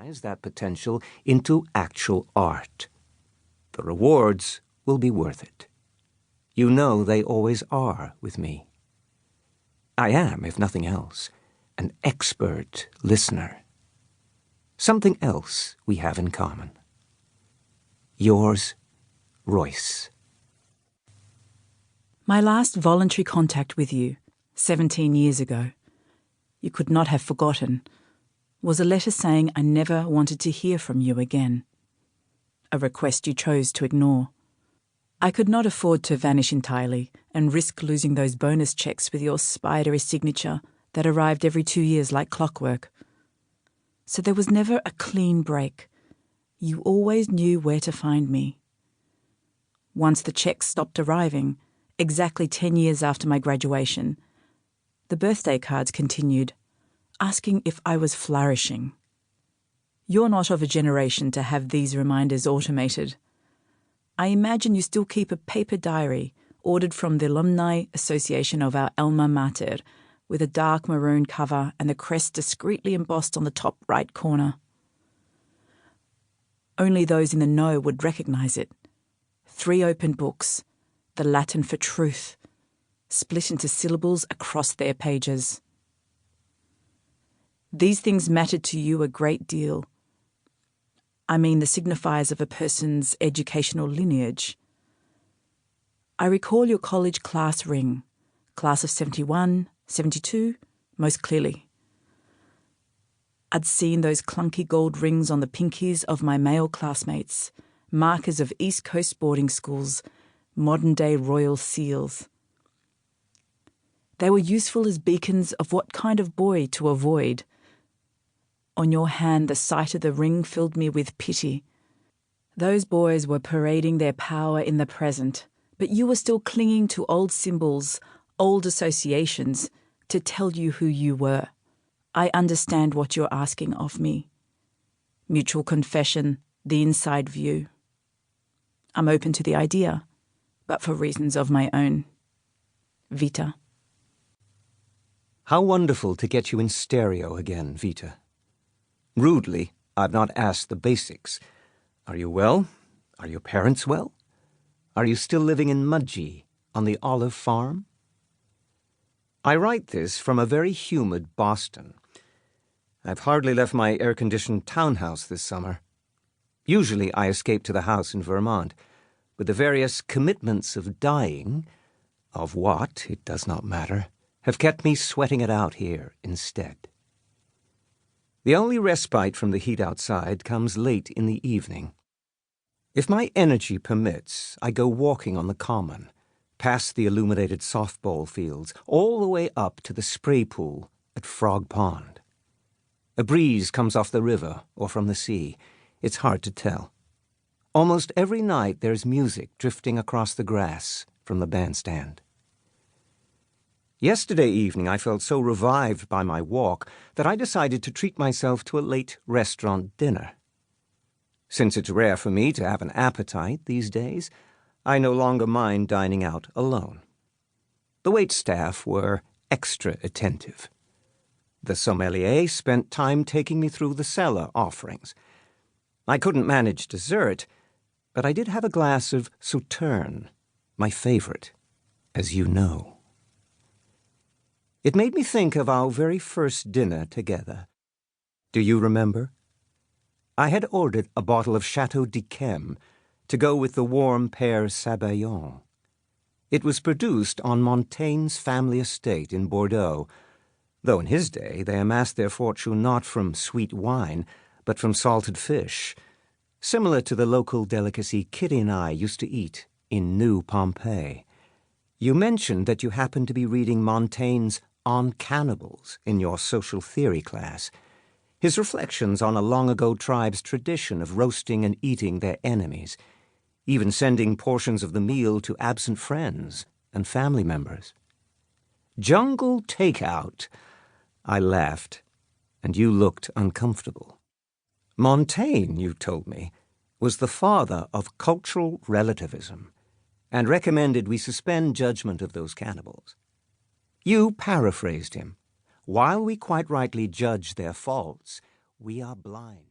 channelize that potential into actual art. The rewards will be worth it. You know they always are with me. I am, if nothing else, an expert listener. Something else we have in common. Yours, Royce. My last voluntary contact with you, 17 years ago, you could not have forgotten, was a letter saying I never wanted to hear from you again. A request you chose to ignore. I could not afford to vanish entirely and risk losing those bonus checks with your spidery signature that arrived every 2 years like clockwork. So there was never a clean break. You always knew where to find me. Once the checks stopped arriving, exactly 10 years after my graduation, the birthday cards continued, asking if I was flourishing. You're not of a generation to have these reminders automated. I imagine you still keep a paper diary ordered from the Alumni Association of our alma mater, with a dark maroon cover and the crest discreetly embossed on the top right corner. Only those in the know would recognise it. 3 open books, the Latin for truth, split into syllables across their pages. These things mattered to you a great deal. I mean the signifiers of a person's educational lineage. I recall your college class ring, class of 71, 72, most clearly. I'd seen those clunky gold rings on the pinkies of my male classmates, markers of East Coast boarding schools, modern-day royal seals. They were useful as beacons of what kind of boy to avoid. On your hand, the sight of the ring filled me with pity. Those boys were parading their power in the present, but you were still clinging to old symbols, old associations, to tell you who you were. I understand what you're asking of me. Mutual confession, the inside view. I'm open to the idea, but for reasons of my own. Vita. How wonderful to get you in stereo again, Vita. Rudely, I've not asked the basics. Are you well? Are your parents well? Are you still living in Mudgee, on the olive farm? I write this from a very humid Boston. I've hardly left my air-conditioned townhouse this summer. Usually I escape to the house in Vermont, but the various commitments of dying, of what, it does not matter, have kept me sweating it out here instead. The only respite from the heat outside comes late in the evening. If my energy permits, I go walking on the common, past the illuminated softball fields, all the way up to the spray pool at Frog Pond. A breeze comes off the river or from the sea. It's hard to tell. Almost every night there's music drifting across the grass from the bandstand. Yesterday evening I felt so revived by my walk that I decided to treat myself to a late restaurant dinner. Since it's rare for me to have an appetite these days, I no longer mind dining out alone. The waitstaff were extra attentive. The sommelier spent time taking me through the cellar offerings. I couldn't manage dessert, but I did have a glass of Sauterne, my favorite, as you know. It made me think of our very first dinner together. Do you remember? I had ordered a bottle of Chateau d'Yquem to go with the warm Père Sabayon. It was produced on Montaigne's family estate in Bordeaux, though in his day they amassed their fortune not from sweet wine, but from salted fish, similar to the local delicacy Kitty and I used to eat in New Pompeii. You mentioned that you happened to be reading Montaigne's On Cannibals in your social theory class, his reflections on a long-ago tribe's tradition of roasting and eating their enemies, even sending portions of the meal to absent friends and family members. Jungle takeout, I laughed, and you looked uncomfortable. Montaigne, you told me, was the father of cultural relativism, and recommended we suspend judgment of those cannibals. You paraphrased him. While we quite rightly judge their faults, we are blind.